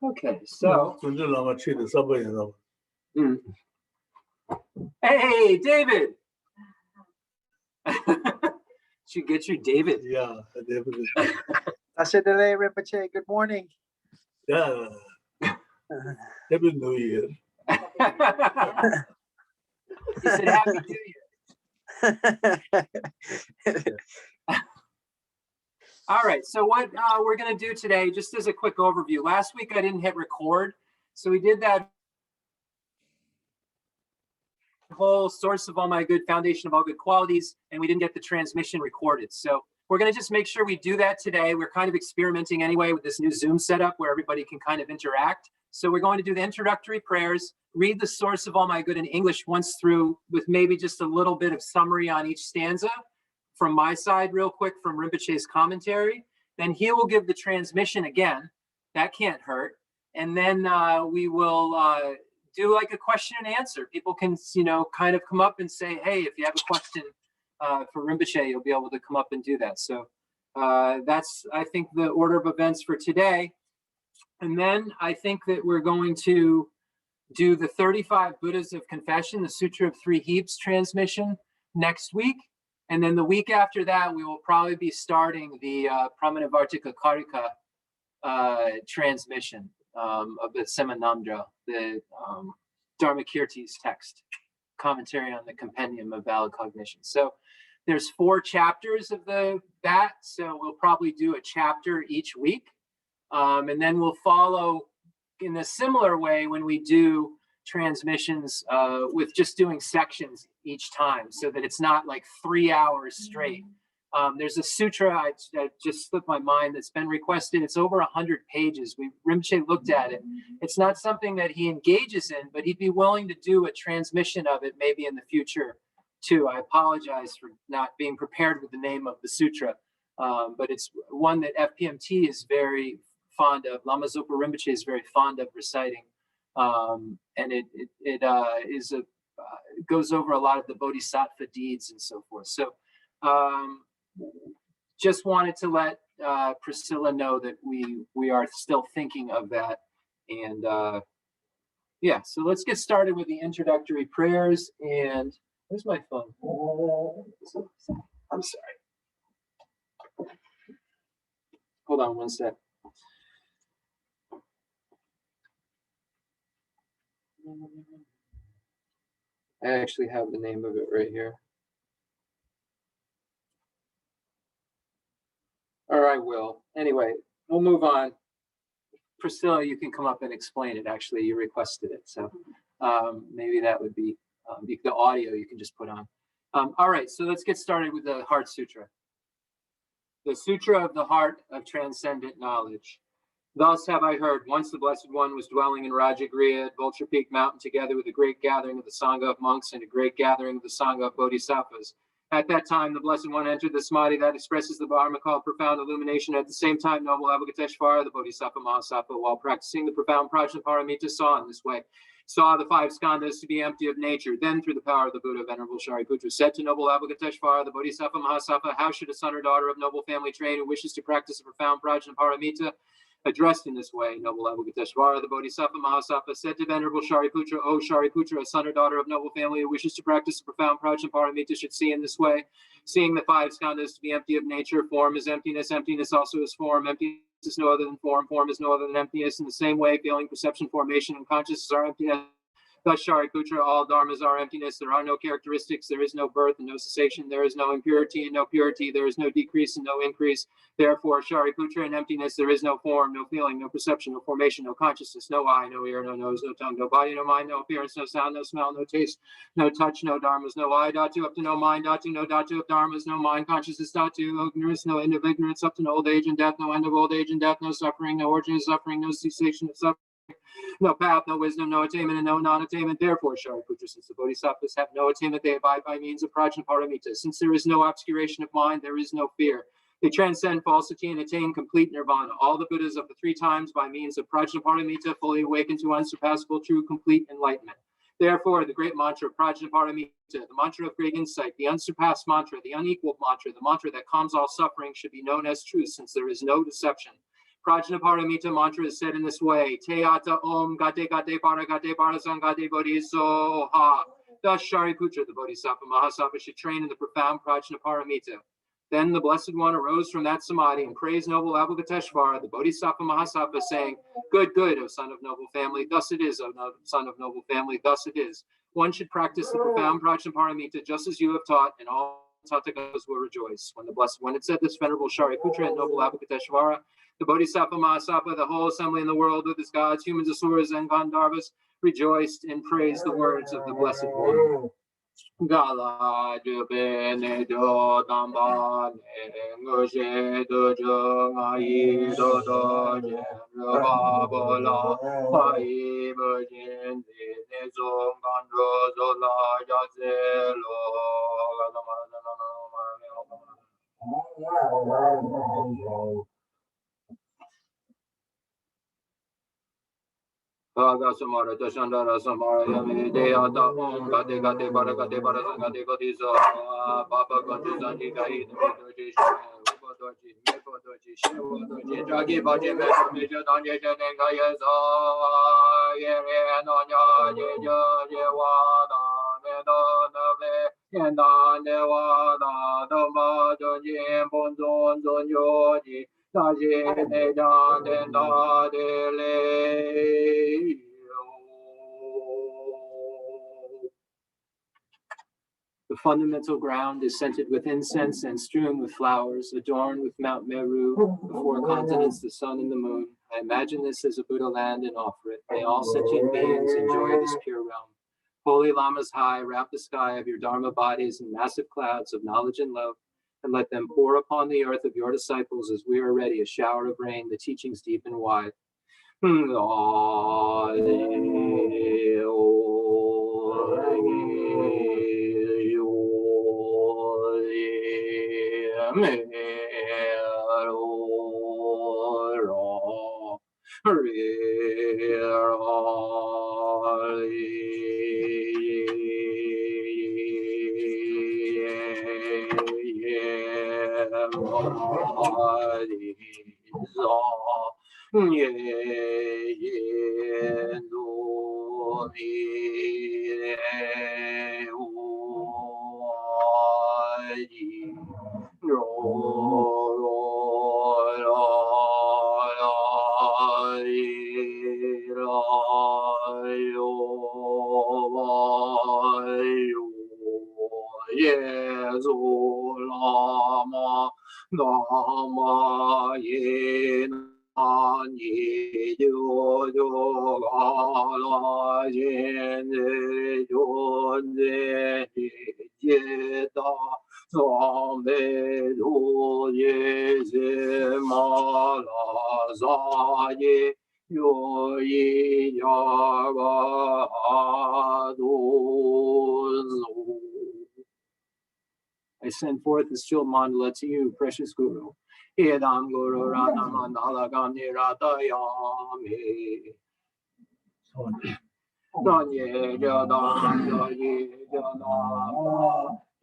Okay, so. Hey, David. Should get you, David. Yeah, David. Geshe Rinpoche, good morning. Yeah. Happy New Year. He said, Happy New Year. All right, so what we're going to do today, just as a quick overview. Last week I didn't hit record, so we did that whole source of all my good, foundation of all good qualities, and we didn't get the transmission recorded. So we're going to just make sure we do that today. We're kind of experimenting anyway with this new Zoom setup where everybody can kind of interact. So we're going to do the introductory prayers, read the source of all my good in English once through with maybe just a little bit of summary on each stanza from my side real quick from Rinpoche's commentary. Then he will give the transmission again. That can't hurt. And then we will do like a question and answer. People can, kind of come up and say, hey, if you have a question for Rinpoche, you'll be able to come up and do that. So that's, I think, the order of events for today. And then I think that we're going to do the 35 Buddhas of Confession, the Sutra of Three Heaps transmission next week. And then the week after that, we will probably be starting the Pramanavartika Karika transmission of the Semanandra, the Dharmakirti's text, commentary on the Compendium of Valid Cognition. So there's 4 chapters of that, so we'll probably do a chapter each week. And then we'll follow in a similar way when we do transmissions with just doing sections each time so that it's not like 3 hours straight. There's a sutra, I just slipped my mind, that's been requested. It's over 100 pages. Rinpoche looked at it. It's not something that he engages in, but he'd be willing to do a transmission of it maybe in the future too. I apologize for not being prepared with the name of the sutra, but it's one that FPMT is very fond of. Lama Zopa Rinpoche is very fond of reciting. And it goes over a lot of the bodhisattva deeds and so forth. So just wanted to let Priscilla know that we are still thinking of that. And yeah, so let's get started with the introductory prayers. And where's my phone? I'm sorry. Hold on one sec. I actually have the name of it right here. Or I will. Anyway, we'll move on. Priscilla, you can come up and explain it. Actually, you requested it. So maybe that would be the audio you can just put on. All right, so let's get started with the Heart Sutra. The Sutra of the Heart of Transcendent Knowledge. Thus have I heard, once the Blessed One was dwelling in Rajagriha at Vulture Peak Mountain together with a great gathering of the Sangha of monks and a great gathering of the Sangha of bodhisattvas. At that time, the Blessed One entered the samadhi that expresses the Dharma called profound illumination. At the same time, noble Avalokiteshvara, the Bodhisattva Mahasattva, while practicing the profound Prajnaparamita, saw in this way, saw the 5 skandhas to be empty of nature. Then, through the power of the Buddha, Venerable Shariputra said to noble Avalokiteshvara, the Bodhisattva Mahasattva, how should a son or daughter of noble family train who wishes to practice a profound Prajnaparamita? Addressed in this way, noble Avalokiteshvara, the Bodhisattva Mahasattva, said to Venerable Shariputra, O Shariputra, a son or daughter of noble family who wishes to practice a profound Prajnaparamita should see in this way, seeing the 5 skandhas to be empty of nature. Form is emptiness, emptiness also is form, emptiness is no other than form, form is no other than emptiness. In the same way, feeling, perception, formation, and consciousness are emptiness. Thus, Shariputra, all dharmas are emptiness. There are no characteristics. There is no birth and no cessation. There is no impurity and no purity. There is no decrease and no increase. Therefore, Shariputra, in emptiness, there is no form, no feeling, no perception, no formation, no consciousness, no eye, no ear, no nose, no tongue, no body, no mind, no appearance, no sound, no smell, no taste, no touch, no dharmas, no eye, dhatu, up to no mind, dhatu, no dhatu of dharmas, no mind, consciousness, dhatu, no ignorance, no end of ignorance, up to no old age and death, no end of old age and death, no suffering, no origin of suffering, no cessation of suffering. No path, no wisdom, no attainment, and no non-attainment. Therefore, Shariputra, since the bodhisattvas have no attainment, they abide by means of Prajnaparamita. Since there is no obscuration of mind, there is no fear. They transcend falsity and attain complete nirvana. All the Buddhas of the 3 times, by means of Prajnaparamita, fully awaken to unsurpassable, true, complete enlightenment. Therefore, the great mantra of Prajnaparamita, the mantra of great insight, the unsurpassed mantra, the unequaled mantra, the mantra that calms all suffering, should be known as truth, since there is no deception. Prajnaparamita mantra is said in this way. Teata om gate parasangate bodhiso ha. Thus Shariputra, the Bodhisattva Mahasattva, should train in the profound Prajnaparamita. Then the Blessed One arose from that samadhi and praised noble Avalokiteshvara, the Bodhisattva Mahasattva, saying, Good, O son of noble family, thus it is, O son of noble family, thus it is. One should practice the profound Prajnaparamita just as you have taught, and all Tathagatas will rejoice. When it said this, Venerable Shariputra and noble Avalokiteshvara, the Bodhisattva Mahasattva, the whole assembly in the world with its gods, humans, asuras, and Gandharvas, rejoiced and praised the words of the Blessed One. Gala jubene do damba ngoshe do jongai do do jeba bola pai bojin de zong gandro zola jazelo Bhaga Samara Dashandara Samara Yami Deata Om Gate Parasangate Godiso Baba Gondizani Gai Doji Ubodoji Mepodoji Shivodoji Dragi Baji Meja Danje Janengaya Yere Nonya Jewada Medonave Yenda Nevada Doma Donji Bondon Zonyoji The fundamental ground is scented with incense and strewn with flowers, adorned with Mount Meru, the four continents, the sun and the moon. I imagine this as a Buddha land and offer it. May all sentient beings enjoy this pure realm. Holy Lamas high, wrap the sky of your Dharma bodies in massive clouds of knowledge and love, and let them pour upon the earth of your disciples as we are ready, a shower of rain, the teachings deep and wide. I send forth this chill mandala to you, precious Guru. Idam Guru Rana Mandala Gandhi Ratayami. Danye Jadan Jaye Jana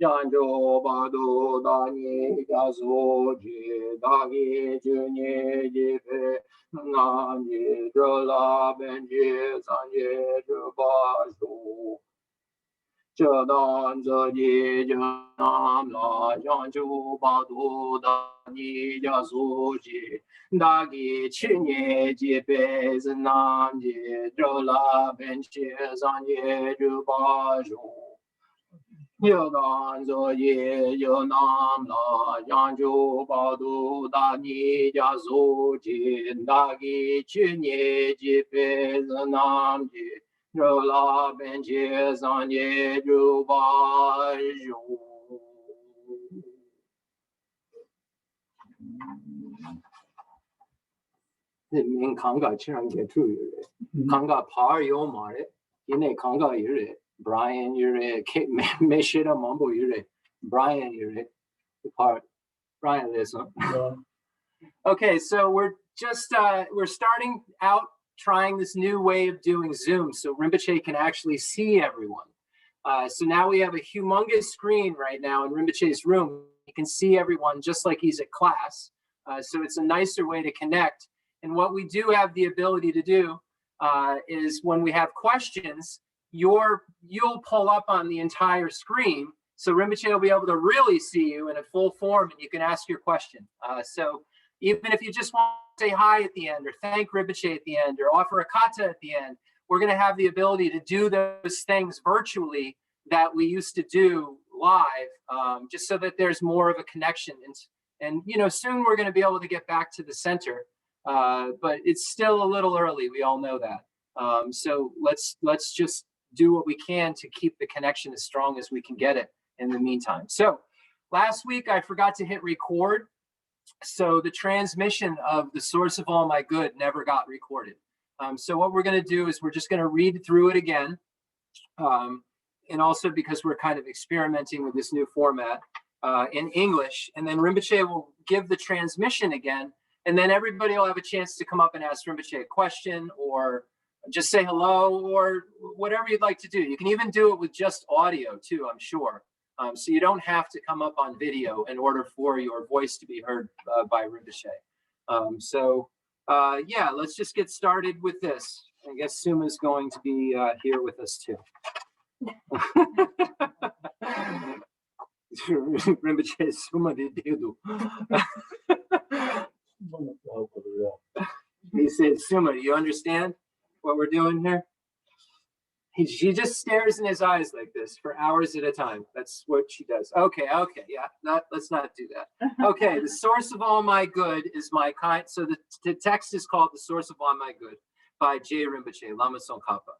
Janjo Badu Danye Gazoji Dagi Junye Jive Nanye Jola Benji Sanye Jubashu Jadan Zaji Janam La Janju Badu Dani Jazuji Dagi Chinye Jipe Zanamji Jola Benchi Sanye Jubashu Yodan Zoye Yonam La Janju Badu Dani Jazuji Dagi Chinye Jipe Zanamji Jola Benchi Sanye Jubashu. Min Kanga Chiran get true. Kanga Par Yomare, Yine Kanga Yure, Brian Yure, Meshira Mambo Yure, Brian Yure, the part. Brian, listen. Okay, so we're starting out trying this new way of doing Zoom so Rinpoche can actually see everyone. So now we have a humongous screen right now in Rinpoche's room. You can see everyone just like he's at class. So it's a nicer way to connect. And what we do have the ability to do is when we have questions, you'll pull up on the entire screen. So Rinpoche will be able to really see you in a full form and you can ask your question. So even if you just want to say hi at the end or thank Rinpoche at the end or offer a kata at the end, we're going to have the ability to do those things virtually that we used to do live, just so that there's more of a connection. And you know, soon we're going to be able to get back to the center, but it's still a little early. We all know that. So let's just do what we can to keep the connection as strong as we can get it in the meantime. So last week I forgot to hit record. So the transmission of the source of all my good never got recorded. So what we're going to do is we're just going to read through it again. And also because we're kind of experimenting with this new format in English. And then Rinpoche will give the transmission again. And then everybody will have a chance to come up and ask Rinpoche a question or just say hello or whatever you'd like to do. You can even do it with just audio too, I'm sure. So you don't have to come up on video in order for your voice to be heard by Rinpoche. Yeah, let's just get started with this. I guess Suma's going to be here with us too. Rinpoche Suma de dedo. He said, Suma, do you understand what we're doing here? She just stares in his eyes like this for hours at a time. That's what she does. Okay, yeah, let's not do that. Okay, the source of all my good is my kind. So the text is called The Source of All My Good by J. Rinpoche, Lama Tsongkhapa.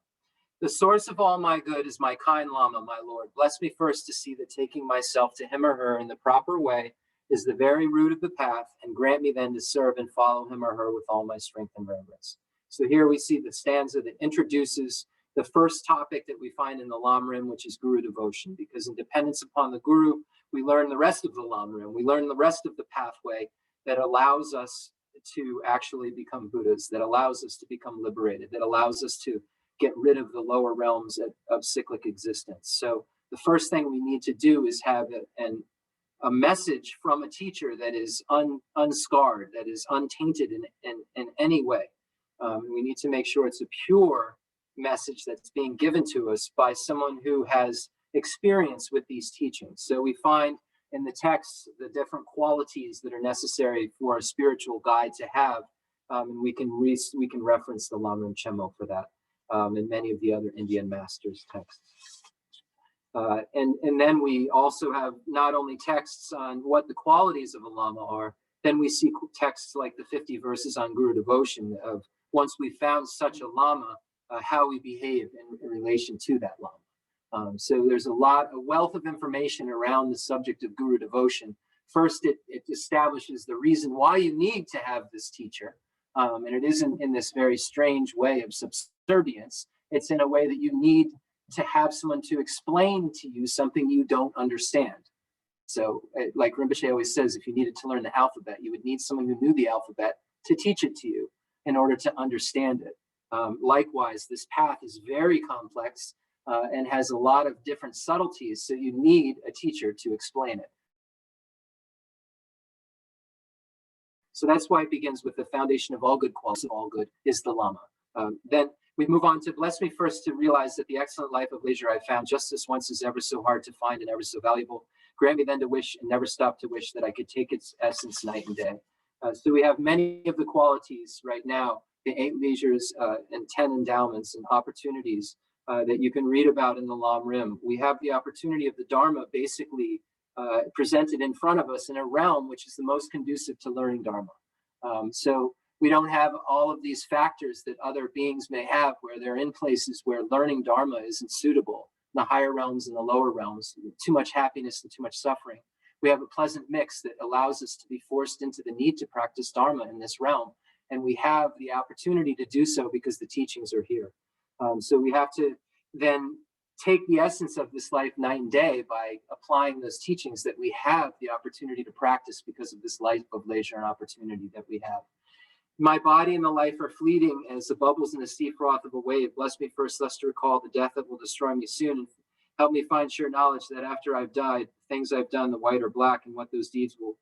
The source of all my good is my kind Lama, my Lord. Bless me first to see that taking myself to him or her in the proper way is the very root of the path, and grant me then to serve and follow him or her with all my strength and reverence. So here we see the stanza that introduces the first topic that we find in the Lamrim, which is Guru devotion, because in dependence upon the Guru, we learn the rest of the Lamrim. We learn the rest of the pathway that allows us to actually become Buddhas, that allows us to become liberated, that allows us to get rid of the lower realms of cyclic existence. So the first thing we need to do is have a message from a teacher that is unscarred, that is untainted in any way. We need to make sure it's a pure message that's being given to us by someone who has experience with these teachings. So we find in the text the different qualities that are necessary for a spiritual guide to have, and we can reference the Lamrim Chemo for that, and many of the other Indian masters' texts. And then we also have not only texts on what the qualities of a Lama are, then we see texts like the 50 verses on Guru devotion of once we found such a Lama, how we behave in relation to that Lama. So there's a wealth of information around the subject of Guru devotion. First, it establishes the reason why you need to have this teacher. And it isn't in this very strange way of subservience. It's in a way that you need to have someone to explain to you something you don't understand. So like Rinpoche always says, if you needed to learn the alphabet, you would need someone who knew the alphabet to teach it to you in order to understand it. Likewise, this path is very complex and has a lot of different subtleties, so you need a teacher to explain it. So that's why it begins with the foundation of all good qualities of all good is the Lama. Then we move on to bless me first to realize that the excellent life of leisure I found just this once is ever so hard to find and ever so valuable. Grant me then to wish and never stop to wish that I could take its essence night and day. So we have many of the qualities right now, the 8 leisures and 10 endowments and opportunities that you can read about in the Lamrim. We have the opportunity of the Dharma basically presented in front of us in a realm which is the most conducive to learning Dharma. So we don't have all of these factors that other beings may have where they're in places where learning Dharma isn't suitable, the higher realms and the lower realms, too much happiness and too much suffering. We have a pleasant mix that allows us to be forced into the need to practice Dharma in this realm. And we have the opportunity to do so because the teachings are here. So we have to then take the essence of this life night and day by applying those teachings that we have the opportunity to practice because of this life of leisure and opportunity that we have. My body and the life are fleeting as the bubbles in the sea froth of a wave. Bless me first, thus to recall the death that will destroy me soon. And help me find sure knowledge that after I've died, things I've done, the white or black, and what those deeds will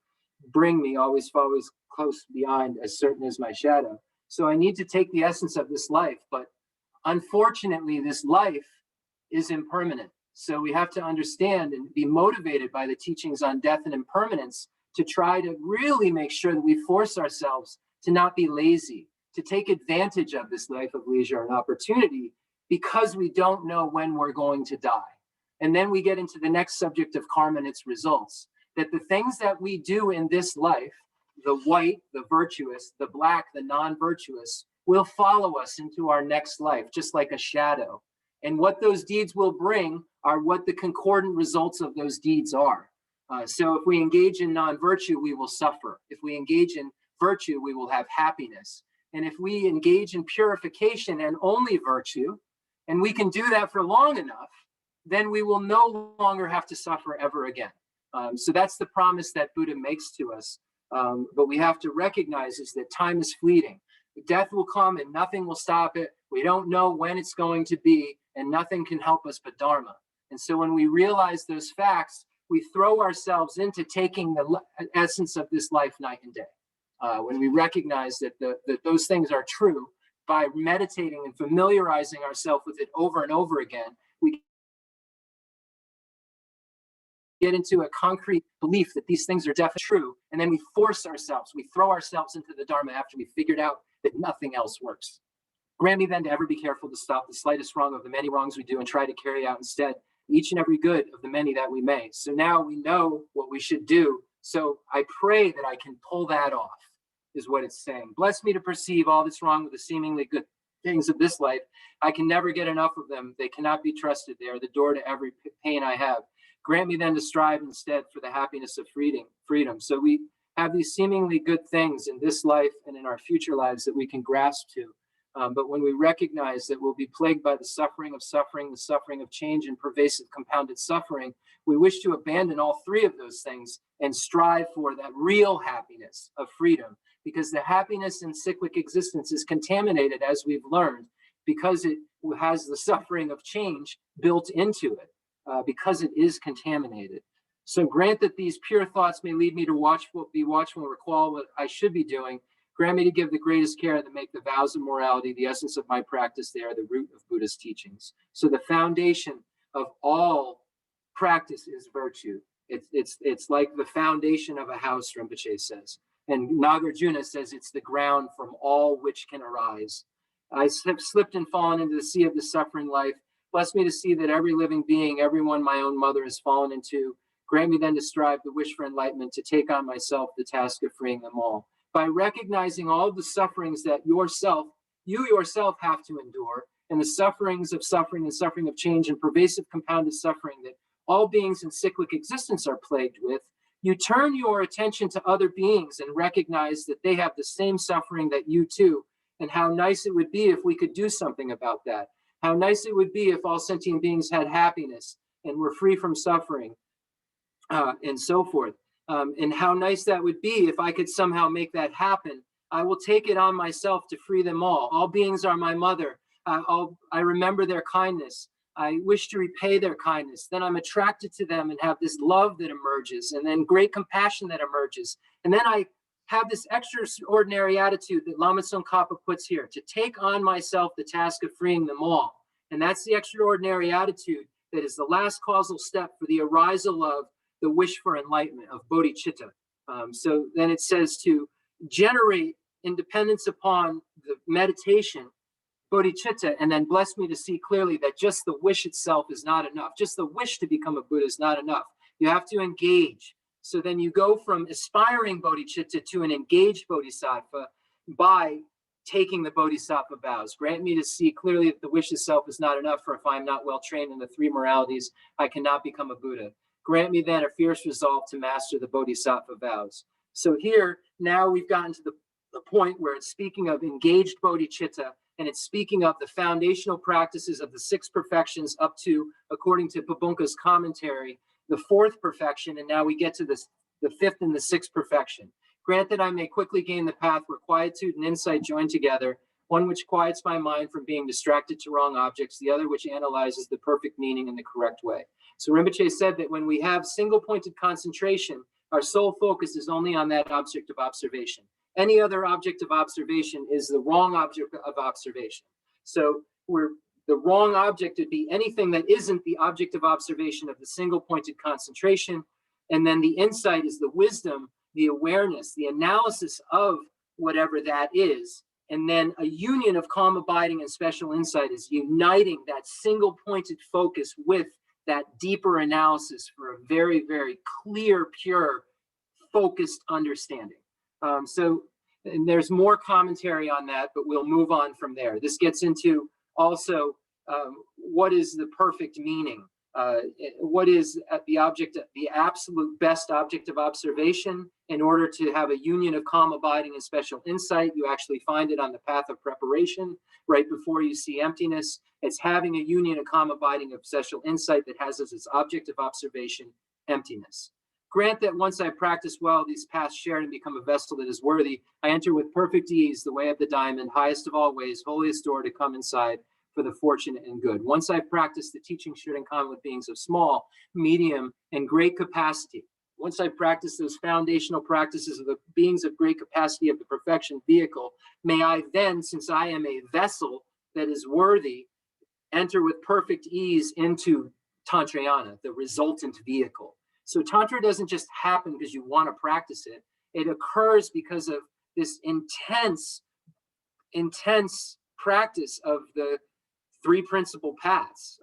bring me, always close behind, as certain as my shadow. So I need to take the essence of this life, but unfortunately, this life is impermanent. So we have to understand and be motivated by the teachings on death and impermanence to try to really make sure that we force ourselves to not be lazy, to take advantage of this life of leisure and opportunity, because we don't know when we're going to die. And then we get into the next subject of karma and its results, that the things that we do in this life, the white, the virtuous, the black, the non-virtuous, will follow us into our next life, just like a shadow. And what those deeds will bring are what the concordant results of those deeds are. So if we engage in non-virtue, we will suffer. If we engage in virtue, we will have happiness. And if we engage in purification and only virtue, and we can do that for long enough, then we will no longer have to suffer ever again. So that's the promise that Buddha makes to us. But we have to recognize is that time is fleeting. Death will come and nothing will stop it. We don't know when it's going to be, and nothing can help us but Dharma. And so when we realize those facts, we throw ourselves into taking the essence of this life night and day. When we recognize that those things are true, by meditating and familiarizing ourselves with it over and over again, we get into a concrete belief that these things are definitely true, and then we force ourselves, we throw ourselves into the Dharma after we figured out that nothing else works. Grant me then to ever be careful to stop the slightest wrong of the many wrongs we do and try to carry out instead each and every good of the many that we may. So now we know what we should do. So I pray that I can pull that off, is what it's saying. Bless me to perceive all that's wrong with the seemingly good things of this life. I can never get enough of them. They cannot be trusted. They are the door to every pain I have. Grant me then to strive instead for the happiness of freedom. So we have these seemingly good things in this life and in our future lives that we can grasp to. But when we recognize that we'll be plagued by the suffering of change and pervasive compounded suffering, we wish to abandon all three of those things and strive for that real happiness of freedom, because the happiness in cyclic existence is contaminated, as we've learned, because it has the suffering of change built into it, because it is contaminated. So grant that these pure thoughts may lead me to be watchful and recall what I should be doing. Grant me to give the greatest care to make the vows of morality the essence of my practice. They are the root of Buddhist teachings. So the foundation of all practice is virtue. It's like the foundation of a house, Rinpoche says. And Nagarjuna says it's the ground from all which can arise. I have slipped and fallen into the sea of the suffering life. Bless me to see that every living being, everyone my own mother has fallen into. Grant me then to strive to wish for enlightenment, to take on myself the task of freeing them all. By recognizing all the sufferings that you yourself have to endure, and the sufferings of suffering and suffering of change and pervasive compounded suffering that all beings in cyclic existence are plagued with, you turn your attention to other beings and recognize that they have the same suffering that you too, and how nice it would be if we could do something about that. How nice it would be if all sentient beings had happiness and were free from suffering, and so forth. And how nice that would be if I could somehow make that happen. I will take it on myself to free them all. All beings are my mother. I remember their kindness. I wish to repay their kindness. Then I'm attracted to them and have this love that emerges, and then great compassion that emerges. And then I have this extraordinary attitude that Lama Tsongkhapa puts here, to take on myself the task of freeing them all. And that's the extraordinary attitude that is the last causal step for the arisal of the wish for enlightenment, of bodhicitta. So then it says to generate independence upon the meditation, bodhicitta, and then bless me to see clearly that just the wish itself is not enough. Just the wish to become a Buddha is not enough. You have to engage. So then you go from aspiring bodhicitta to an engaged bodhisattva by taking the bodhisattva vows. Grant me to see clearly that the wish itself is not enough, for if I am not well trained in the three moralities, I cannot become a Buddha. Grant me then a fierce resolve to master the bodhisattva vows. So here, now we've gotten to the point where it's speaking of engaged bodhicitta, and it's speaking of the foundational practices of the six perfections up to, according to Pabunka's commentary, the fourth perfection, and now we get to the fifth and the sixth perfection. Grant that I may quickly gain the path where quietude and insight join together, one which quiets my mind from being distracted to wrong objects, the other which analyzes the perfect meaning in the correct way. So Rinpoche said that when we have single-pointed concentration, our sole focus is only on that object of observation. Any other object of observation is the wrong object of observation. So the wrong object would be anything that isn't the object of observation of the single pointed concentration. And then the insight is the wisdom, the awareness, the analysis of whatever that is. And then a union of calm abiding and special insight is uniting that single pointed focus with that deeper analysis for a very, very clear, pure, focused understanding. And there's more commentary on that, but we'll move on from there. This gets into also what is the perfect meaning? What is the object, the absolute best object of observation? In order to have a union of calm abiding and special insight, you actually find it on the path of preparation, right before you see emptiness. It's having a union of calm abiding of special insight that has as its object of observation emptiness. Grant that once I practice well these paths shared and become a vessel that is worthy, I enter with perfect ease the way of the diamond, highest of all ways, holiest door to come inside for the fortunate and good. Once I've practiced the teaching shared in common with beings of small, medium, and great capacity, once I practice those foundational practices of the beings of great capacity of the perfection vehicle, may I then, since I am a vessel that is worthy, enter with perfect ease into Tantrayana, the resultant vehicle. So Tantra doesn't just happen because you want to practice it. It occurs because of this intense practice of the three principal paths,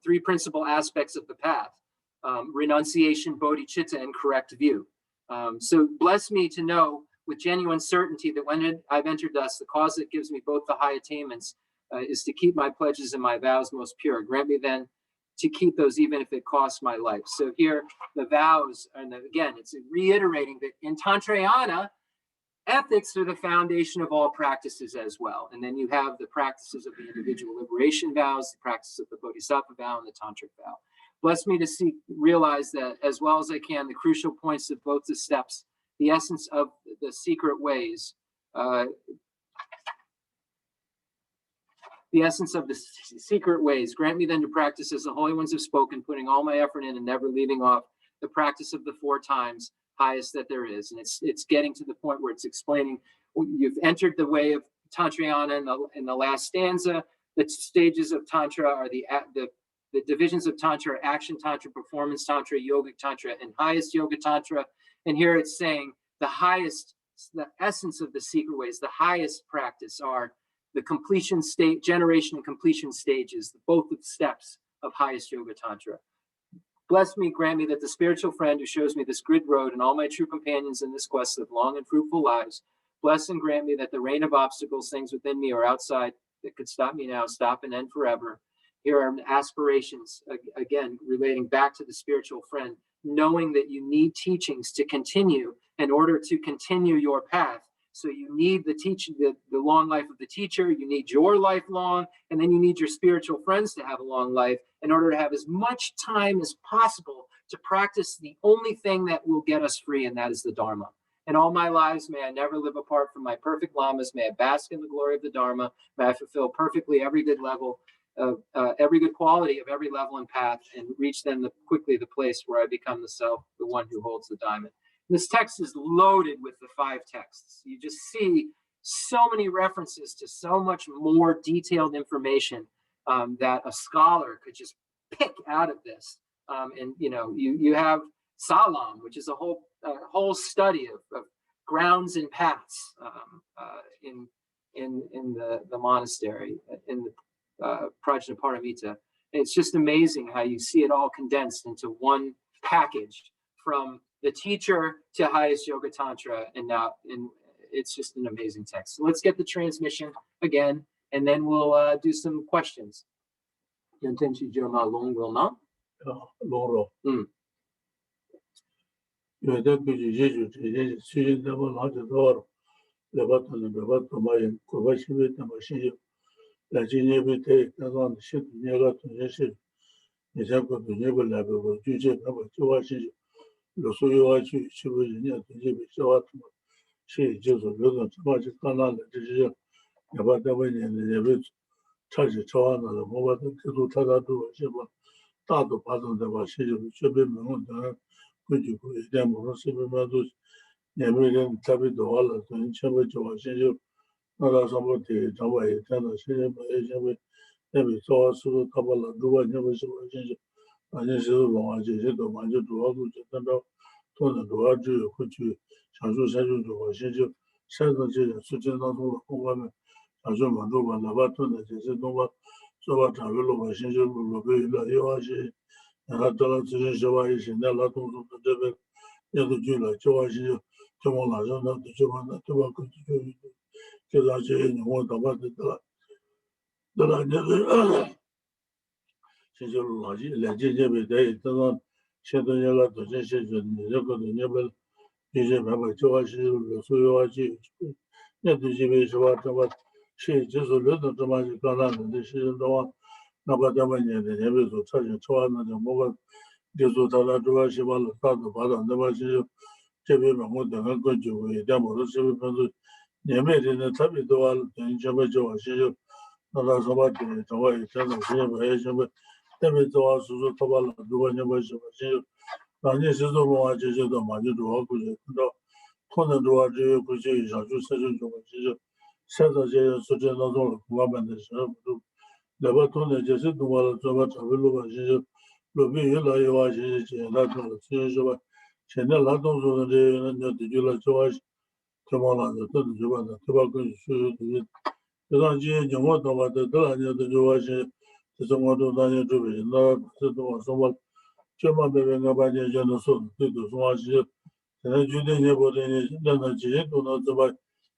three principal aspects of the path: renunciation, bodhicitta, and correct view. So bless me to know with genuine certainty that when I've entered thus, the cause that gives me both the high attainments is to keep my pledges and my vows most pure. Grant me then to keep those even if it costs my life. So here the vows, and again, it's reiterating that in Tantrayana, ethics are the foundation of all practices as well. And then you have the practices of the individual liberation vows, the practice of the bodhisattva vow, and the tantric vow. Bless me to realize that as well as I can, the crucial points of both the steps, the essence of the secret ways, grant me then to practice as the holy ones have spoken, putting all my effort in and never leaving off the practice of the 4 times highest that there is. And it's getting to the point where it's explaining you've entered the way of Tantrayana in the last stanza. The stages of Tantra are the divisions of Tantra: action Tantra, performance Tantra, yogic Tantra, and highest yoga Tantra. And here it's saying the highest, the essence of the secret ways, the highest practice are the completion state, generation and completion stages, both of the steps of highest yoga Tantra. Bless me, grant me that the spiritual friend who shows me this grid road and all my true companions in this quest live long and fruitful lives. Bless and grant me that the rain of obstacles, things within me or outside that could stop me now, stop and end forever. Here are aspirations, again, relating back to the spiritual friend, knowing that you need teachings to continue in order to continue your path. So you need the teaching, the long life of the teacher, you need your life long, and then you need your spiritual friends to have a long life in order to have as much time as possible to practice the only thing that will get us free, and that is the Dharma. In all my lives, may I never live apart from my perfect lamas. May I bask in the glory of the Dharma. May I fulfill perfectly every good level, every good quality of every level and path, and reach then quickly the place where I become the self, the one who holds the diamond. This text is loaded with the 5 texts. You just see so many references to so much more detailed information that a scholar could just pick out of this. And you have Salam, which is a whole study of grounds and paths in the monastery, in the Prajnaparamita. And it's just amazing how you see it all condensed into one package, from the teacher to highest yoga tantra, and it's just an amazing text. So let's get the transmission again, and then we'll do some questions. Loro. 예배는 답이도 알아. 전부 좋아. 신주 나라 사모티 잡아야 되는 신주 예배 예배 소화수도 타발라 누가 예배서 신주 안에서 동아제도 먼저 도와도 된다. 돈은 도와줘. 그치. 자주 사주 좋아. 신주 세상에 수준나도 공부하면 자주 만도 만나봤던 이제 동가 소화 잡으러 신주로 배우려 해와지. 내가 떨어 지는 저와의 신내라 동도 되게 얘도 줄라 좋아하시죠. 정말 나서나 저만나 또 그 제가 제 영어 담아드다. 내가 이제 실제로 하지 레제제에 대해 있던 최근에가 도전 시즌 이거거든요. 이제 봐봐 좋아하시는 소유하지. 얘도 집에서 왔다가 실제로도 좀 많이 가라는데 시즌 동안 나바다만이네. 예배도 찾아 좋아하는 뭐가 계속 달아 좋아하시면 다도 받아 내가지 제배 방문 등을 거주고 이다모로 제배 편도 예매되는 답이도 알 전체가 좋아하시죠. 나라서 받게 저와 있잖아. 제배 제배 때문에 좋아서서 토발로 누가 예매시고 나니 스스로 뭐 제주도 많이 좋아하고 그래서 톤은 좋아지고 그지 자주 세준 좀 그죠. 세서 제 수준으로 공감한데서 내가 돈에 제시 동화를 좀 잡으러 가시죠. 로비 일하여 와시지 나도 수요가 채널 라동소는 뒤줄라 좋아하시 저만한테 또 좋아한다. 그밖에 수요도 그다지 영어도 받아도 아니어도 좋아하시 저정도도 다녀 주베 나 저도 정말 저만 배가 봐야 저는 손 뜻도 좋아하시 제가 주den에 보더니 나는 지도 너도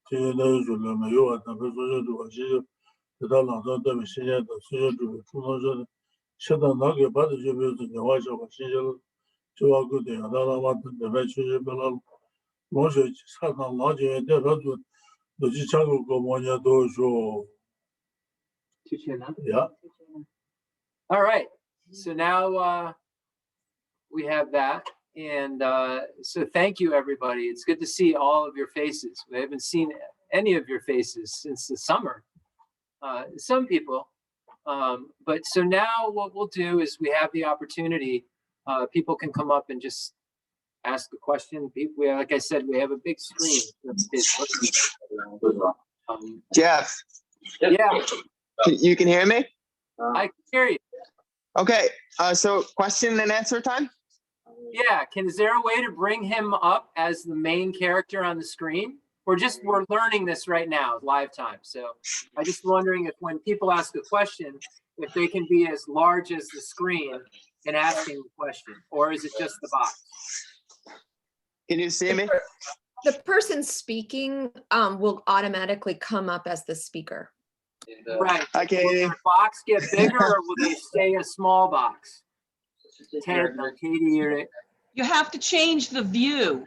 제가 줄라면 요한테 그래서 좋아하시 그다음 나도 때문에 신야도 수요도 주어서 최단 나게 받으셔서 영화셔가 신경 좋아하거든요. 나라만큼 내가 주제별로 뭐죠? 사람 나중에 내가도 너지 자고 거 뭐냐도 줘. 야. All right. So now we have that. And so thank you, everybody. It's good to see all of your faces. We haven't seen any of your faces since the summer. Some people. But so now what we'll do is we have the opportunity. People can come up and just ask a question. Like I said, we have a big screen. Jeff. Yeah. You can hear me? I can hear you. Okay. So question and answer time? Yeah. Is there a way to bring him up as the main character on the screen? We're learning this right now, live time. So I'm just wondering if when people ask a question, if they can be as large as the screen and asking the question, or is it just the box? Can you see me? The person speaking will automatically come up as the speaker. Right. Okay. Will the box get bigger or will they stay a small box? You have to change the view.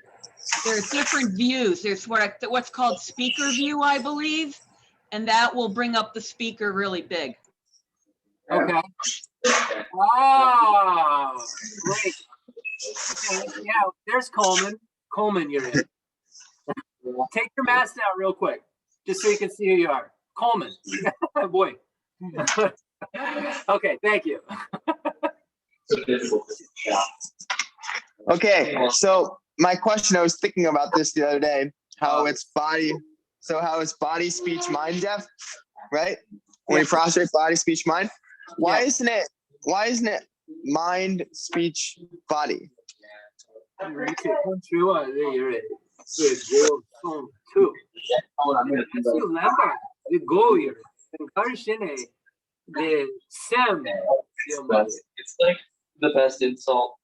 There are different views. There's what's called speaker view, I believe, and that will bring up the speaker really big. Okay. Oh, great. Okay, yeah, there's Coleman. Coleman, you're in. Take your mask down real quick, just so you can see who you are. Coleman. Boy. Okay, thank you. Okay, so my question, I was thinking about this the other day, how it's body, speech, mind, Jeff, right? When you prostrate body, speech, mind. Why isn't it mind, speech, body? It's like the best insult.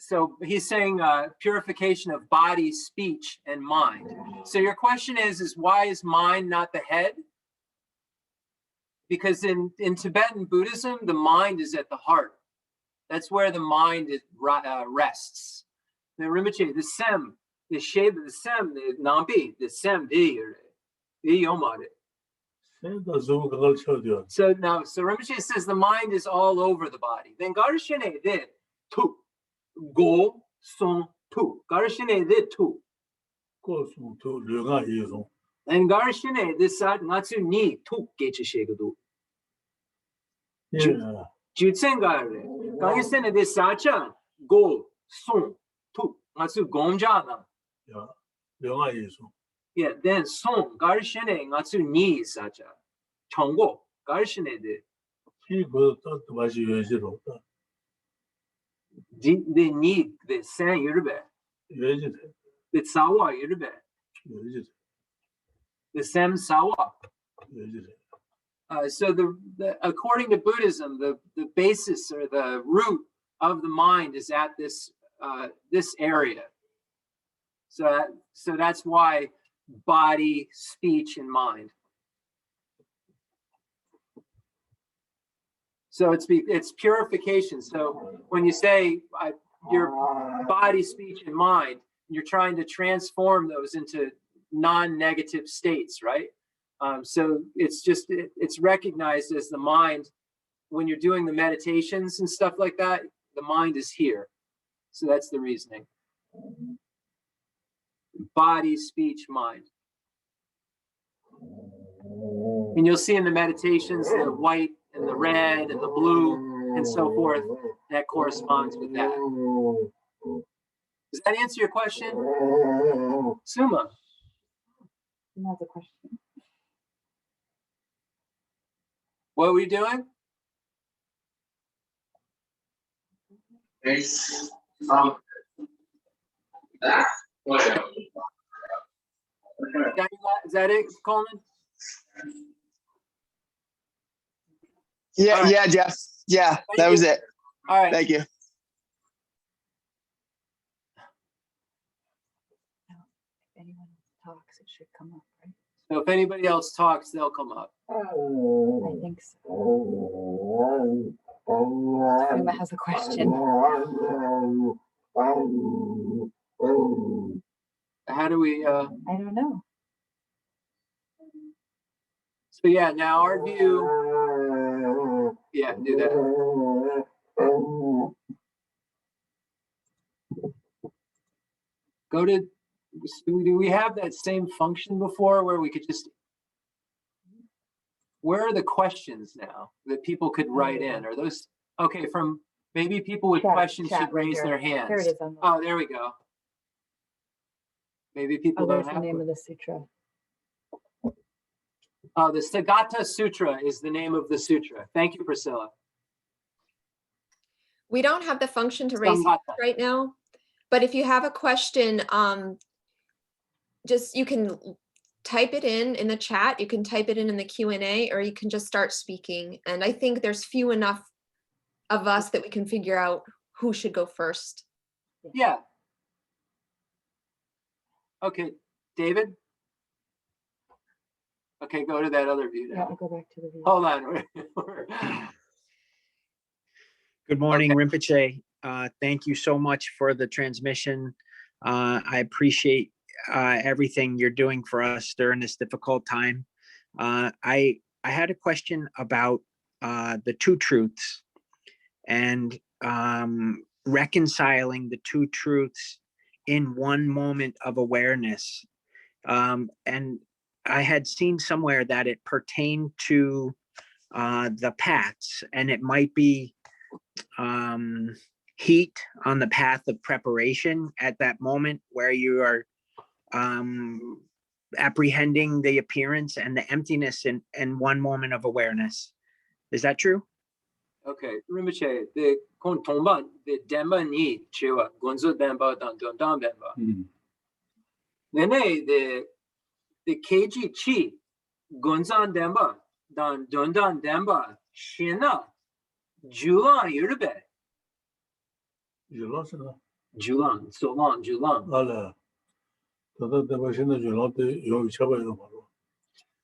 So he's saying purification of body, speech, and mind. So your question is why is mind not the head? Because in Tibetan Buddhism, the mind is at the heart. That's where the mind rests. The Rinpoche, the sem, the shape of the sem, the nampi, the sem, 이 요마래. 세다 좀 그걸 쳐줘. So now, so Rinpoche says the mind is all over the body. Then Garshine de tu, go son tu. Garshine de tu. 고수 또 류가 이송. And Garshine de sat natsu ni tu geche shegudu. 예. Jutsen gare. Garshine de sacha go son tu. Natsu gomjana. 야. 류가 이송. Yeah, then son Garshine natsu ni sacha. Chongo Garshine de. 이거 또 맛이 외지로. The need the san yurbe. 외지. The sawa yurbe. 외지. The sam sawa. 외지. So the according to Buddhism, the basis or the root of the mind is at this this area. So that's why body, speech, and mind. So it's purification. So when you say your body, speech, and mind, you're trying to transform those into non-negative states, right? So it's recognized as the mind. When you're doing the meditations and stuff like that, the mind is here. So that's the reasoning. Body, speech, mind. And you'll see in the meditations the white and the red and the blue and so forth that corresponds with that. Does that answer your question? Suma? Another question. What were you doing? Thanks. Is that it, Coleman? Yeah, All right. yeah, Jeff. Yeah, Thank that was you. it. All right. Thank you. If anyone talks, it should come up, right? So if anybody else talks, they'll come up. I think so. Suma has a question. How do we I don't know. so yeah, now our view, yeah, do that. Go to, do we have that same function before where we could just, where are the questions now that people could write in? Are those, okay, from, maybe people with questions Chat should right raise here. their Here hands. it is on the, Oh, there we go. Maybe people oh, don't there's the have. name of the sutra. Oh, the Sagata Sutra is the name of the sutra. Thank you, Priscilla. We don't have the function to raise hands Samgata. right now, but if you have a question, just you can type it in the chat. You can type it in the Q&A, or you can just start speaking. And I think there's few enough of us that we can figure out who should go first. Yeah. Okay, David? Okay, go to that other view Yeah, now. I'll go back to the view. Hold on. Good morning, Rinpoche. Thank you so much for the transmission. I appreciate everything you're doing for us during this difficult time. I had a question about the two truths and reconciling the two truths in one moment of awareness. And I had seen somewhere that it pertained to the paths, and it might be heat on the path of preparation at that moment where you are apprehending the appearance and the emptiness in one moment of awareness. Is that true? Okay, Rinpoche, the Tongban, the Demba Ni, Chiwa, Gonzo Demba, Dan Demba. Then the KG Chi, Gonzan Demba, Dan Demba, Shina, Julan Yurbe. 줄었어. Julan, so long, Julan. 알아. 저도 대바신의 줄한테 여기 잡아요 바로.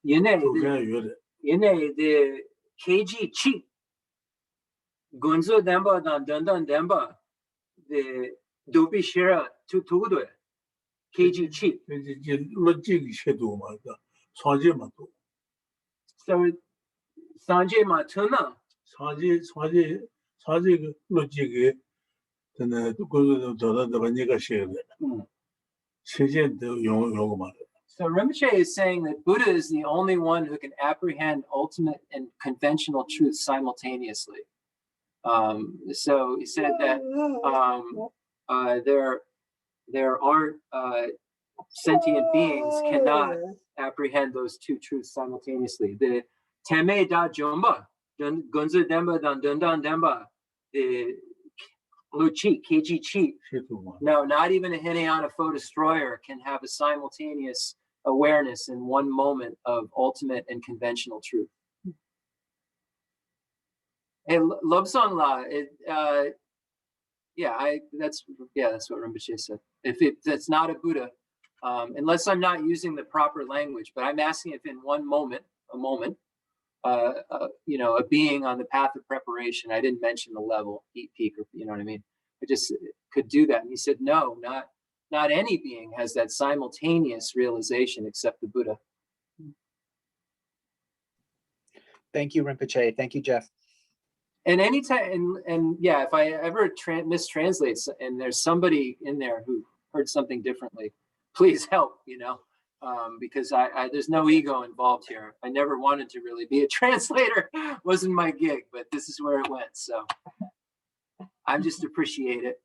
Yene, 그게 요래. the KG Chi, Gonzo Demba, Dan Demba, the Dobi Shira, Tugudu, KG Chi. 이제 로직이 섀도우 말다. 사제 맞고 So Sanjay Matuna. 사제 그 로직에 근데 그거는 저도 반니가 시에 세제도 용어 말. So Rinpoche is saying that Buddha is the only one who can apprehend ultimate and conventional truth simultaneously. So he said that there aren't sentient beings cannot apprehend those two truths simultaneously. The Teme da Jomba, Gunza Demba dan Dundan Demba, the Luchi, Keiji Chi. No, not even a Hinayana foe destroyer can have a simultaneous awareness in one moment of ultimate and conventional truth. Hey, Lobsang La, that's what Rinpoche said. If that's not a Buddha, unless I'm not using the proper language, but I'm asking if in one moment, a being on the path of preparation, I didn't mention the level, heat peak, or you know what I mean? I just could do that. And he said, no, not any being has that simultaneous realization except the Buddha. Thank you, Rinpoche. Thank you, Jeff. And anytime, and yeah, if I ever mistranslate and there's somebody in there who heard something differently, please help, because there's no ego involved here. I never wanted to really be a translator. Wasn't my gig, but this is where it went. So I just appreciate it.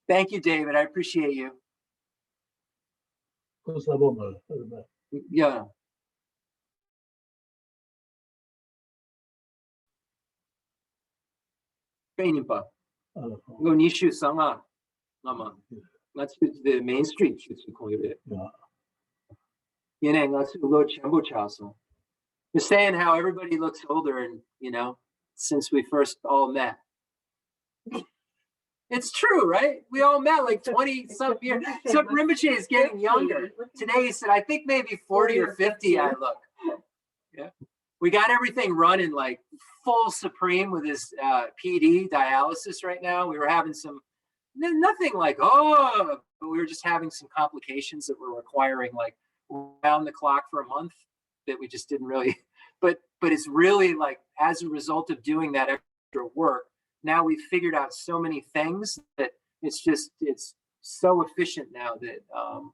Thank you, David. I appreciate you. Yeah. Lama. Let's go to the main street. We're saying how everybody looks older, and since we first all met. It's true, right? We all met like 20-something years. Except Rinpoche is getting younger. Today he said, I think maybe 40 or 50 I look. Yeah. We got everything running like full supreme with his PD dialysis right now. We were having nothing like, but we were just having some complications that were requiring like round the clock for a month that we just didn't really, but it's really like as a result of doing that extra work, now we've figured out so many things that it's so efficient now that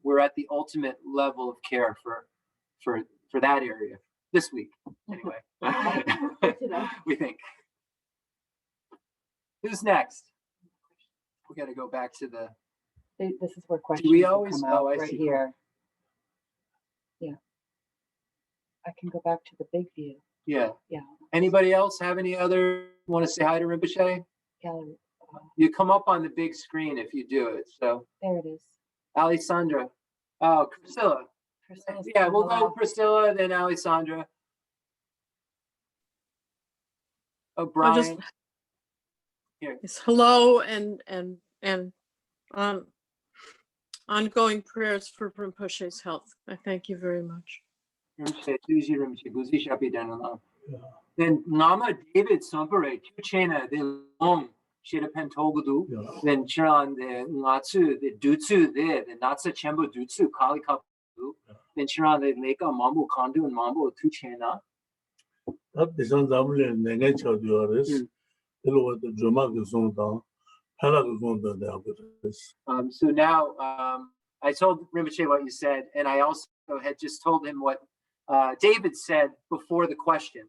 we're at the ultimate level of care for that area this week, anyway. We think. Who's next? We got to go back to the. This is where questions we always come out I right see. here. Yeah. I can go back to the big view. Yeah. Yeah. Anybody else have any other want to say hi to Rinpoche? Gallery. You come up on the big screen if you do it. So There it is. Alessandra. Oh, Priscilla. Priscilla's Yeah, saying we'll go hello. Priscilla, then Alessandra. Oh, Brian. Here. Yes, hello and ongoing prayers for Rinpoche's health. I thank you very much. Then Lama David Sompere, Tuchena, the long Shirapen Togudu, then Chiran, the Natsu, the Dutsu, the Natsa Chembo Dutsu, Kali Kapu, then Chiran, the Leka, Mambo Kandu, and Mambo Tuchena. That is on the negative of yours. Hello, the drama is on down. So now I told Rinpoche what you said, and I also had just told him what David said before the question,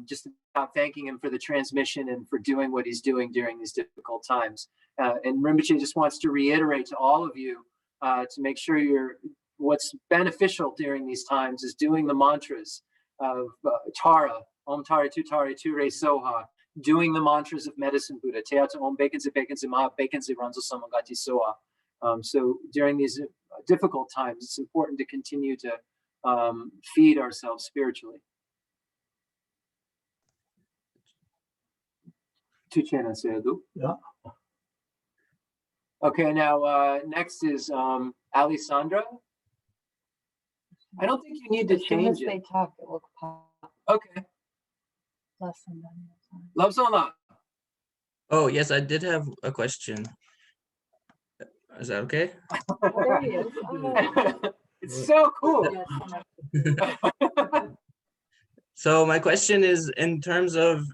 just about thanking him for the transmission and for doing what he's doing during these difficult times. And Rinpoche just wants to reiterate to all of you to make sure what's beneficial during these times is doing the mantras of Tara, Om Tara Tu Tara Tu Re Soha, doing the mantras of Medicine Buddha, Teata Om Bekenze Bekenze Maha Bekenze Ranzo Samagati Soha. So during these difficult times, it's important to continue to feed ourselves spiritually. Yeah. Okay, now next is Alessandra. I don't think you need to As soon as change they it. talk, it will pop. Okay. Lesson. Lobsang. Oh, yes, I did have a question. Is that okay? Oh, there he is. Oh. It's so cool. So my question is, in terms of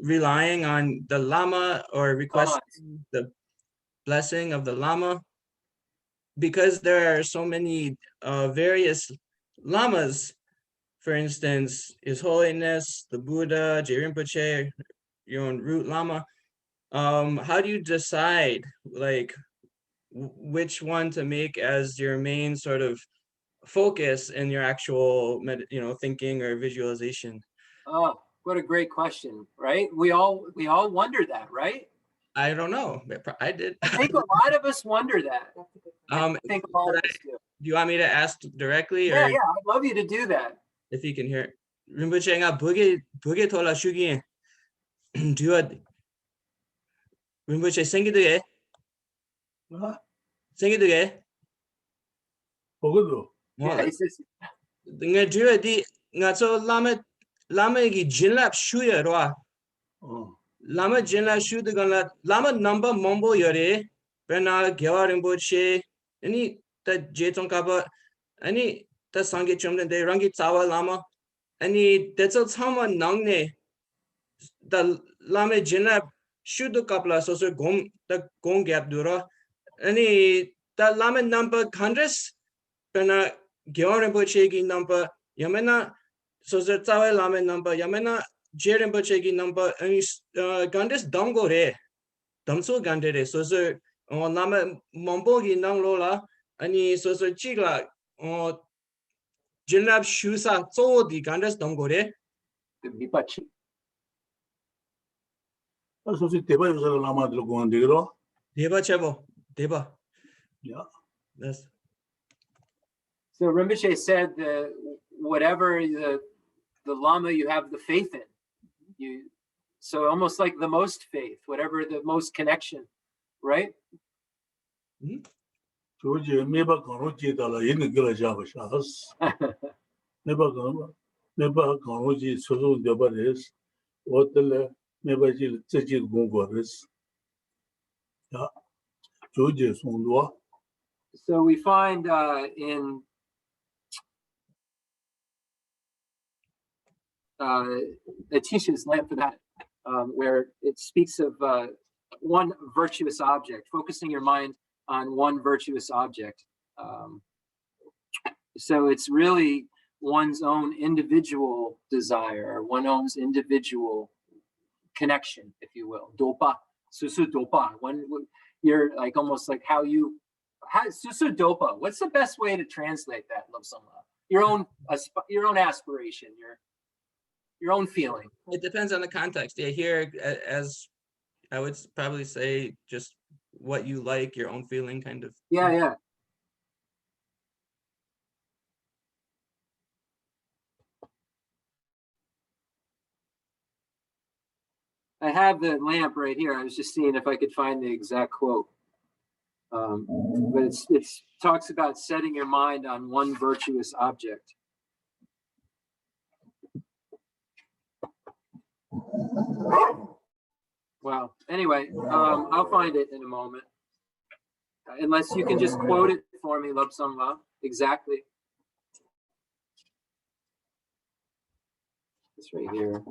relying on the Lama or requesting the blessing of the Lama, because there are so many various Lamas, for instance, His Holiness, the Buddha, Geshe Rinpoche, your own root Lama, how do you decide like which one to make as your main sort of focus in your actual thinking or visualization? Oh, what a great question, right? We all wonder that, right? I don't know. I did. I think a lot of us wonder that. I think a lot of us do. Do you want me to ask directly, or Yeah, I'd love you to do that. if you can hear? Rinpoche가 북에 돌아 쉬기 뒤와 rinpoche 생기되게 생기되게 거기도 Yeah, he says, nga 뒤와 di nga so lama gi jinlap shuya ro lama jinlap shu de gana lama number mombo yore pena gyawa rinpoche ani ta jetong kaba ani ta sangye chomden de rangi tsawa lama ani that's sama nangne the lama jinlap shu de kapla so gom ta gong gap dura ani ta lama number 100 pena gyawa rinpoche gi number yamena so tsawa lama number yamena je rinpoche gi number ani gandes damgo re damso gandere so lama mombo gi nanglo la ani so chigla jinlap shusa so di gandes damgo re 미빠치. 소시 대바 요새로 남아들 공원되기로 deba chebo deba. 야 That's So Rinpoche said that whatever the Lama you have the faith in, so almost like the most faith, whatever the most connection, right? 조지 메바 강로지 달라 있는 거라 잡으셔스 메바 강로지 소소 되버레스 어떨래 메바지 저지 공고레스 야 조지 송도 So we find in Atisha's lamp for that, where it speaks of one virtuous object, focusing your mind on one virtuous object. So it's really one's own individual desire, one's own individual connection, if you will. Dopa, susu dopa. When you're like almost like susu dopa. What's the best way to translate that, Lobsang? Your own aspiration, your own feeling. it depends on the context. Yeah, here as I would probably say just what you like, your own feeling kind of. Yeah. I have the lamp right here. I was just seeing if I could find the exact quote. But it talks about setting your mind on one virtuous object. Well, anyway, I'll find it in a moment. Unless you can just quote it for me, Lobsang La, exactly. It's right here.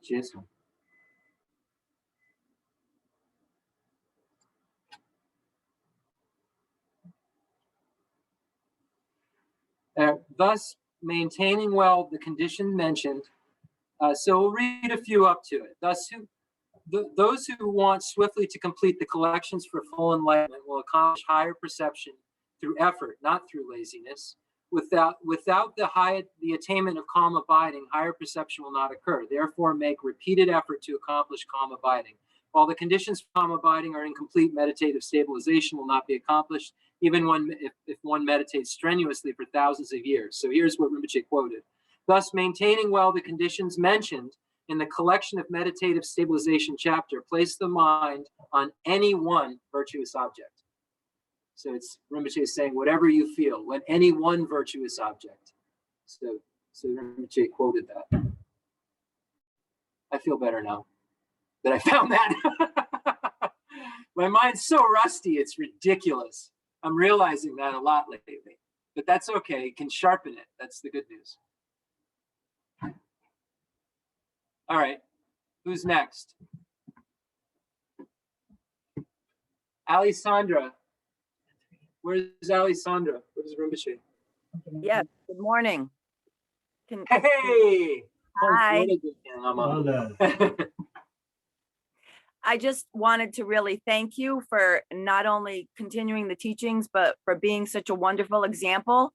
Jason. Thus, maintaining well the condition mentioned. So we'll read a few up to it. Thus, those who want swiftly to complete the collections for full enlightenment will accomplish higher perception through effort, not through laziness. Without the attainment of calm abiding, higher perception will not occur. Therefore, make repeated effort to accomplish calm abiding. While the conditions for calm abiding are incomplete, meditative stabilization will not be accomplished, even if one meditates strenuously for thousands of years. So here's what Rinpoche quoted. Thus, maintaining well the conditions mentioned in the collection of meditative stabilization chapter, place the mind on any one virtuous object. So it's Rinpoche is saying whatever you feel when any one virtuous object. So Rinpoche quoted that. I feel better now that I found that. My mind's so rusty, it's ridiculous. I'm realizing that a lot lately, but that's okay. You can sharpen it. That's the good news. All right, who's next? Alessandra. Where's Alessandra? Where's Rinpoche? Yes, good morning. Hey! Hi. Lama. I just wanted to really thank you for not only continuing the teachings, but for being such a wonderful example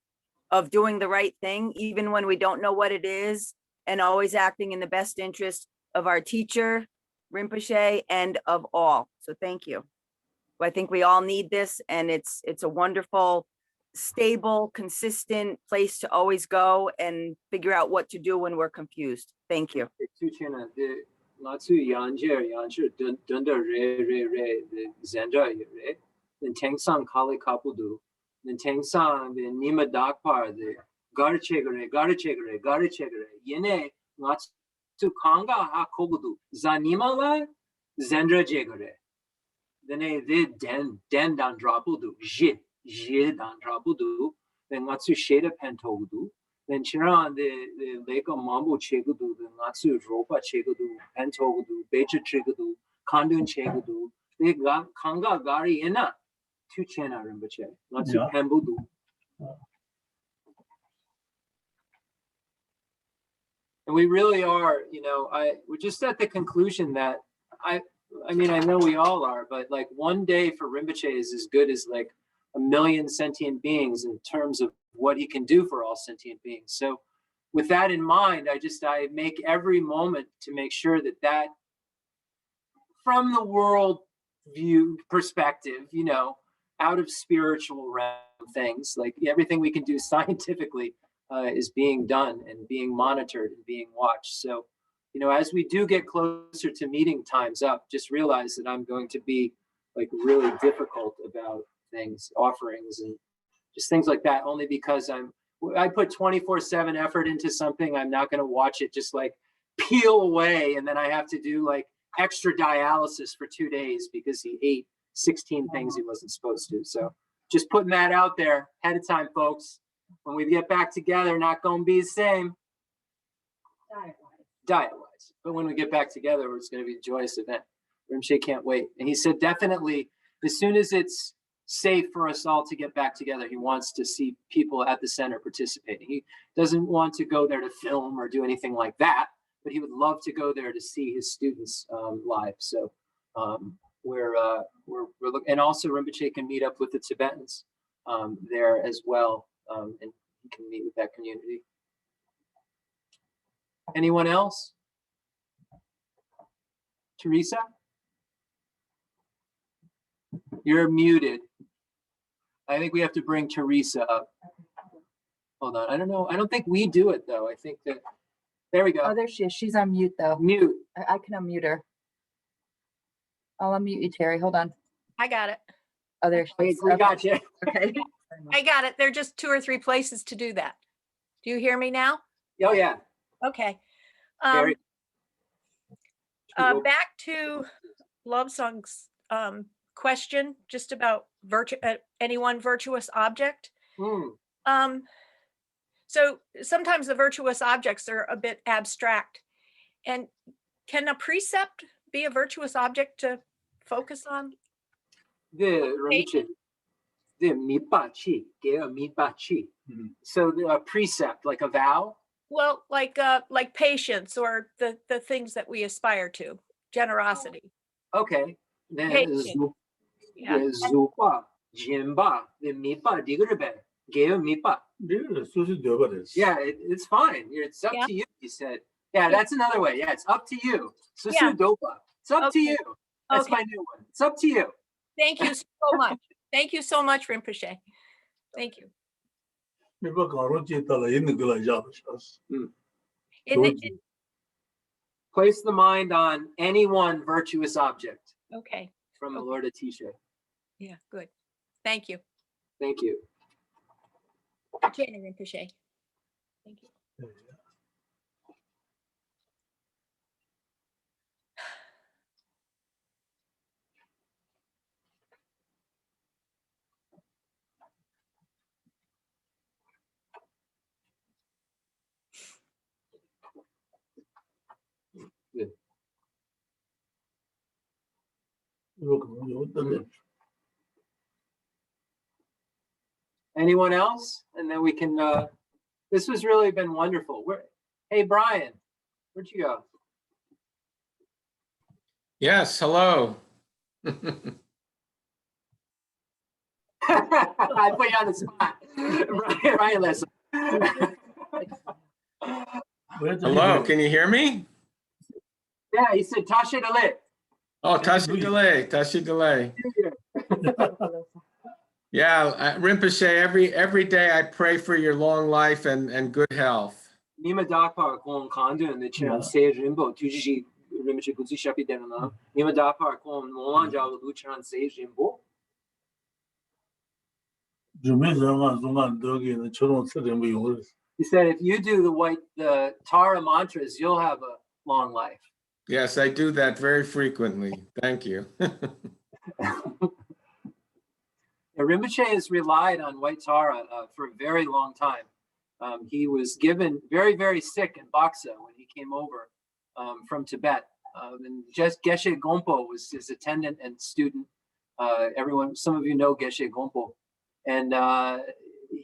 of doing the right thing, even when we don't know what it is, and always acting in the best interest of our teacher, Rinpoche, and of all. So thank you. I think we all need this, and it's a wonderful, stable, consistent place to always go and figure out what to do when we're confused. Thank you. Then they den dan drapudu je dan drapudu then natsu sheda pentogudu then chiran the lake of mambo chegudu the natsu ropa chegudu pentogudu becha chegudu kandun chegudu they got kanga gari ena tu chena rimbache natsu pembudu. And we really are, we're just at the conclusion that I mean, I know we all are, but like one day for Rinpoche is as good as like 1 million sentient beings in terms of what he can do for all sentient beings. So with that in mind, I make every moment to make sure that from the world view perspective, out of spiritual realm things, like everything we can do scientifically is being done and being monitored and being watched. So as we do get closer to meeting times up, just realize that I'm going to be like really difficult about things, offerings, and just things like that, only because I put 24/7 effort into something. I'm not going to watch it just like peel away. And then I have to do like extra dialysis for 2 days because he ate 16 things he wasn't supposed to. So just putting that out there ahead of time, folks. When we get back together, not going to be the same. Diet-wise. But when we get back together, it's going to be a joyous event. Rinpoche can't wait. And he said, definitely, as soon as it's safe for us all to get back together, he wants to see people at the center participating. He doesn't want to go there to film or do anything like that, but he would love to go there to see his students live. So we're looking, and also Rinpoche can meet up with the Tibetans there as well, and he can meet with that community. Anyone else? Teresa? You're muted. I think we have to bring Teresa up. Hold on. I don't know. I don't think we do it though. I think that, there we go. Oh, there she is. She's on mute though. Mute. I can unmute her. I'll unmute you, Terry. Hold on. I got it. Oh, there she is. We got you. Okay. I got it. There are just 2 or 3 places to do that. Do you hear me now? Oh yeah. Okay. Very Back to Lobsang's question, just about any one virtuous object. So sometimes the virtuous objects are a bit abstract. And can a precept be a virtuous object to focus on? The mitbachi, mitbachi. So a precept, like a vow. Well, like patience or the things that we aspire to, generosity. Okay. Then Yeah. zupa, jimba, the mitba, digurbe, geo mitba. Yeah, it's fine. It's up to you, he said. Yeah, that's another way. Yeah, it's up to you. Susu dopa. It's up to you. That's my new one. It's up to you. Thank you so much. Thank you so much, Rinpoche. Thank you. Place the mind on any one virtuous object. Okay. From the Lord Atisha. Yeah, good. Thank you. Thank you. Chenrezig Rinpoche. Thank you. Anyone else? And then we can, this has really been wonderful. Hey, Brian, where'd you go? Yes, hello. I put you on the spot. Brian, listen. Hello, can you hear me? Yeah, he said Tashe Dalit. Oh, Tashi Delay. Yeah, Rinpoche, every day I pray for your long life and good health. Nima Dakar Kon Kandun, the Chiran Se Rimbo, Tuji Rinpoche Guzi Shapi Denana, Nima Dakar Kon Molan Jawa Lucharan Se Rimbo. He said, if you do the Tara mantras, you'll have a long life. Yes, I do that very frequently. Thank you. Rinpoche has relied on white Tara for a very long time. He was given very, very sick in Baksa when he came over from Tibet. And just Geshe Gompo was his attendant and student. Some of you know Geshe Gompo. And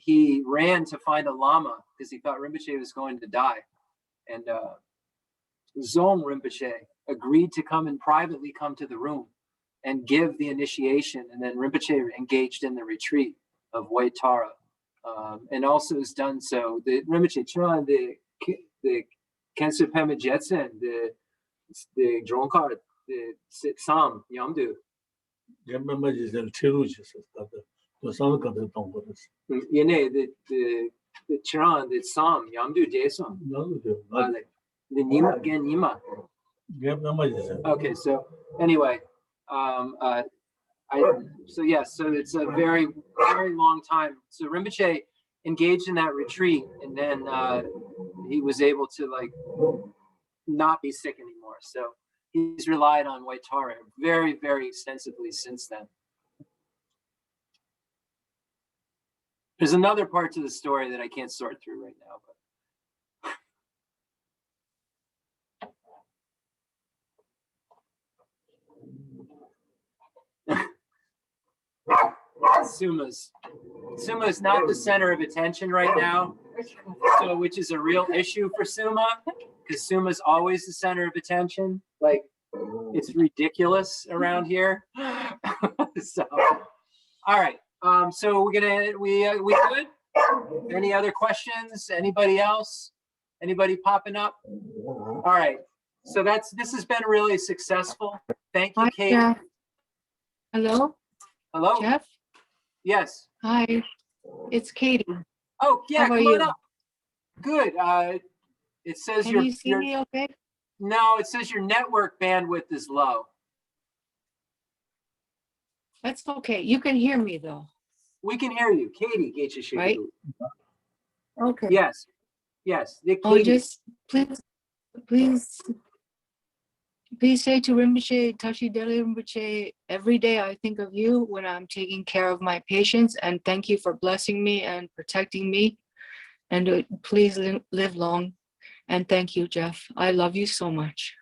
he ran to find a Lama because he thought Rinpoche was going to die. And Zong Rinpoche agreed to privately come to the room and give the initiation, and then Rinpoche engaged in the retreat of White Tara, and also has done so. The Rinpoche Chuan, the Khensur Pema Jetsen, the Dronkar, the Sam Yamdu. The Chiran, the Sam Yamdu Desam. The Nima again, Nima. Okay, so anyway. So it's a very, very long time. So Rinpoche engaged in that retreat, and then he was able to not be sick anymore. So he's relied on white Tara very, very extensively since then. There's another part to the story that I can't sort through right now, but. Suma's not the center of attention right now, so which is a real issue for Suma, because Suma's always the center of attention. Like, it's ridiculous around here. So, all right. So we good? Any other questions? Anybody else? Anybody popping up? All right. So this has been really successful. Thank you, Kate. Jeff. Hello. Hello. Jeff. Yes. Hi. It's Katie. Oh yeah, How are come on you? up. Good. It says Can you see me okay? No, it says your network bandwidth is low. That's okay. You can hear me though. We can hear you, Katie. Geshe Right? Okay. Yes. Yes. Oh, just please say to Rinpoche, Tashi Deli Rinpoche, every day I think of you when I'm taking care of my patients, and thank you for blessing me and protecting me. And please live long. And thank you, Jeff. I love you so much.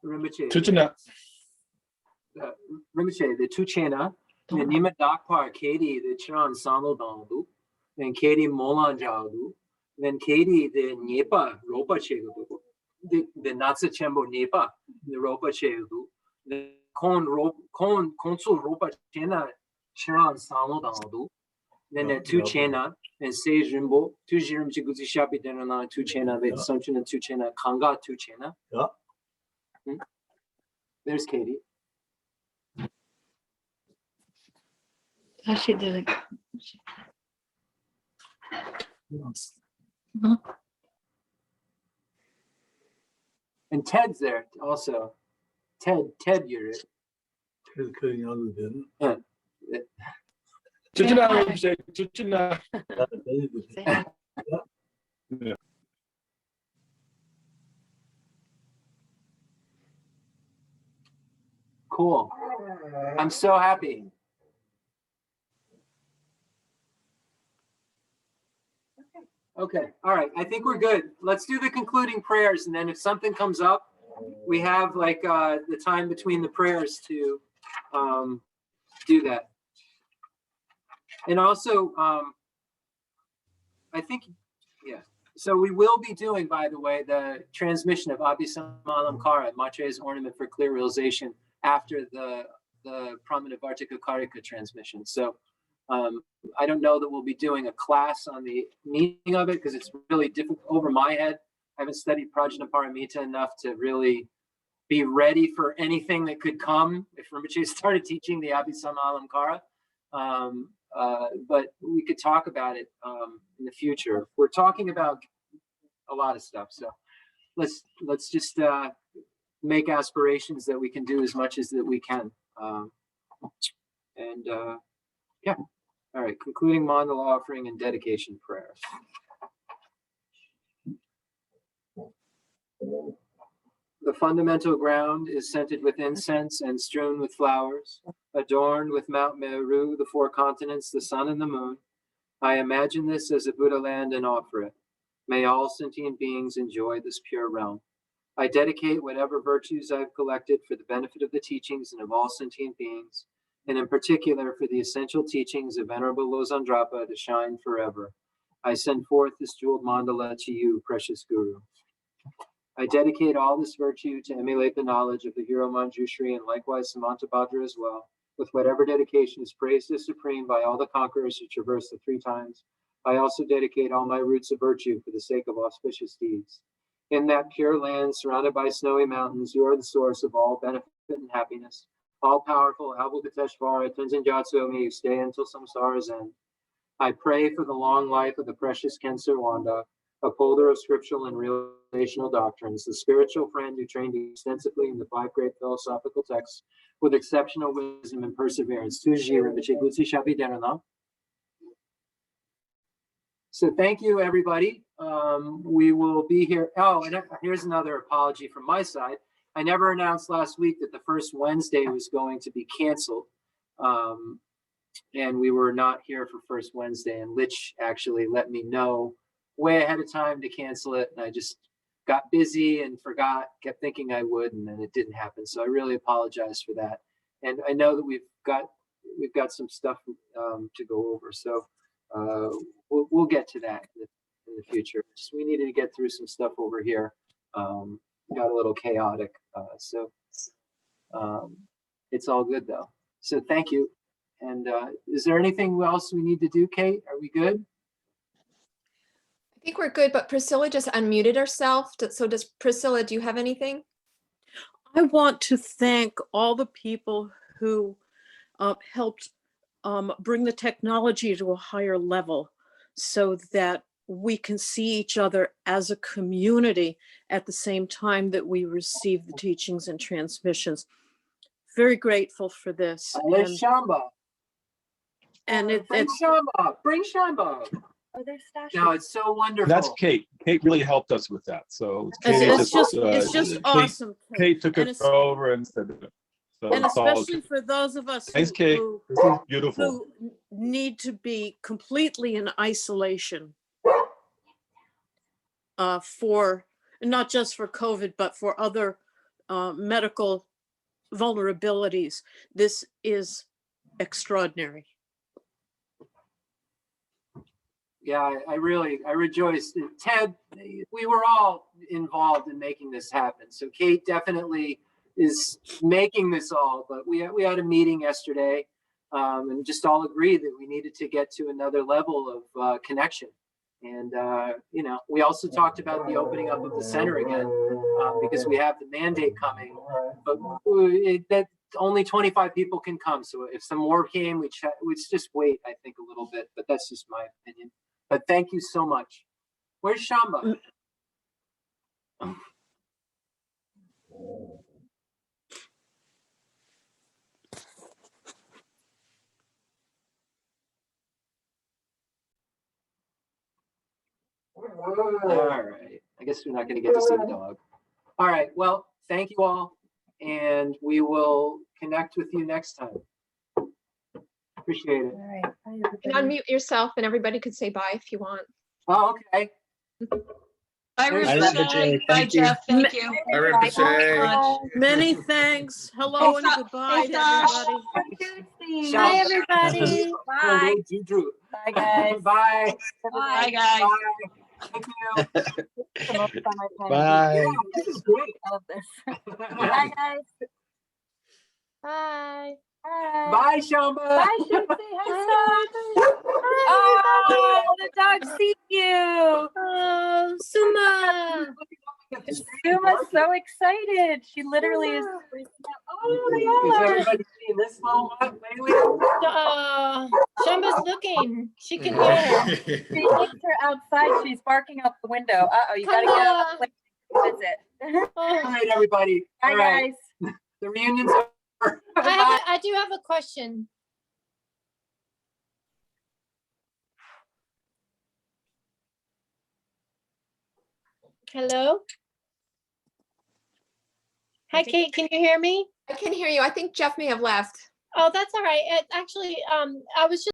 Rinpoche. Rinpoche, the Tuchena, the Nima Dakpar, Katie, the Chiran Samlo Dandu, then Katie Molan Jadu, then Katie, the Nyepa, Ropa Chegudu, the Natsa Chembo Nepa, the Ropa Chegudu, the Khensur Rinpoche Chiran Samlo Dandu, then the Tuchena, and Sage Rimbo, two Jirim Chiguzi Shapi Denana, Tuchena, the Assumption and Tuchena, Kanga Tuchena. There's Katie. Tashi Deli. And Ted's there also. Ted, you're it. Chuchina Rinpoche, Chuchina. Say hi. Yeah. Cool. I'm so happy. Okay, all right. I think we're good. Let's do the concluding prayers, and then if something comes up, we have like the time between the prayers to do that. And also, I think, yeah. So we will be doing, by the way, the transmission of Abhisamalamkara, Maitreya's ornament for clear realization, after the Pramanavartika Karika transmission. So I don't know that we'll be doing a class on the meaning of it because it's really difficult over my head. I haven't studied Prajnaparamita enough to really be ready for anything that could come if Rinpoche started teaching the Abhisamalamkara. But we could talk about it in the future. We're talking about a lot of stuff, so let's just make aspirations that we can do as much as that we can. Yeah. All right, concluding mandala offering and dedication prayers. The fundamental ground is scented with incense and strewn with flowers, adorned with Mount Meru, the four continents, the sun and the moon. I imagine this as a Buddha land and offer it. May all sentient beings enjoy this pure realm. I dedicate whatever virtues I've collected for the benefit of the teachings and of all sentient beings, and in particular for the essential teachings of Venerable Losang Drakpa to shine forever. I send forth this jeweled mandala to you, precious Guru. I dedicate all this virtue to emulate the knowledge of the hero Manjushri and likewise Samantabhadra as well, with whatever dedication is praised as supreme by all the conquerors who traverse the three times. I also dedicate all my roots of virtue for the sake of auspicious deeds. In that pure land surrounded by snowy mountains, you are the source of all benefit and happiness. All-powerful Avalokiteshvara Tenzin Gyatso, may you stay until samsara's end. I pray for the long life of the precious Khensur Wanda, upholder of scriptural and relational doctrines, the spiritual friend who trained extensively in the 5 great philosophical texts with exceptional wisdom and perseverance. So thank you, everybody. We will be here. Oh, and here's another apology from my side. I never announced last week that the first Wednesday was going to be canceled. And we were not here for first Wednesday, and Lich actually let me know way ahead of time to cancel it, and I just got busy and forgot, kept thinking I would, and then it didn't happen. So I really apologize for that. And I know that we've got some stuff to go over, so we'll get to that in the future. Just, we needed to get through some stuff over here. Got a little chaotic, so it's all good though. So thank you. And is there anything else we need to do, Kate? Are we good? I think we're good, but Priscilla just unmuted herself. So does Priscilla, do you have anything? I want to thank all the people who helped bring the technology to a higher level so that we can see each other as a community at the same time that we receive the teachings and transmissions. Very grateful for this. Where's Shamba? And Bring Shamba. Bring Shamba. Oh, there's stashes. No, it's so wonderful. That's Kate. Kate really helped us with that. So it's just awesome. Kate took it over and said it. So and especially for those of us Thanks, Kate. This is beautiful. Who need to be completely in isolation for not just for COVID, but for other medical vulnerabilities. This is extraordinary. Yeah, I rejoiced. Ted, we were all involved in making this happen. So Kate definitely is making this all, but we had a meeting yesterday and just all agreed that we needed to get to another level of connection. And, you know, we also talked about the opening up of the center again because we have the mandate coming, but that only 25 people can come. So if some more came, we'd just wait, I think, a little bit, but that's just my opinion. But thank you so much. Where's Shamba? All right. I guess we're not going to get to see the dog. All right. Well, thank you all. And we will connect with you next time. Appreciate it. All right. Bye, You can everybody. unmute yourself and everybody could say bye if you want. Oh, okay. Bye, Thanks. Rinpoche. Bye, Thank you. Jeff. Thank you. Bye, Rinpoche. Many thanks. Hello and goodbye to everybody. Bye, everybody. Bye. Bye, guys. Bye. Bye, guys. Thank you. It's the most fun I've had. Bye. Yeah, this is great. I love this. Bye, guys. Bye. Bye. Bye, Shamba. Bye, Shanti. Hi, Sue. Oh, the dog sees you. Oh, Suma. Suma's so excited. She literally is. Oh, Is my everybody seeing this little one lately? Shamba's looking. She can hear her. She thinks her outside. She's barking out the window. Uh-oh, you gotta get out of the place to visit. All right, everybody. Bye, All right. guys. The reunion's over. I do have a question. Hello? Hi, Kate. Can you hear me? I can hear you. I think Jeff may have left. Oh, that's all right. Actually, I was just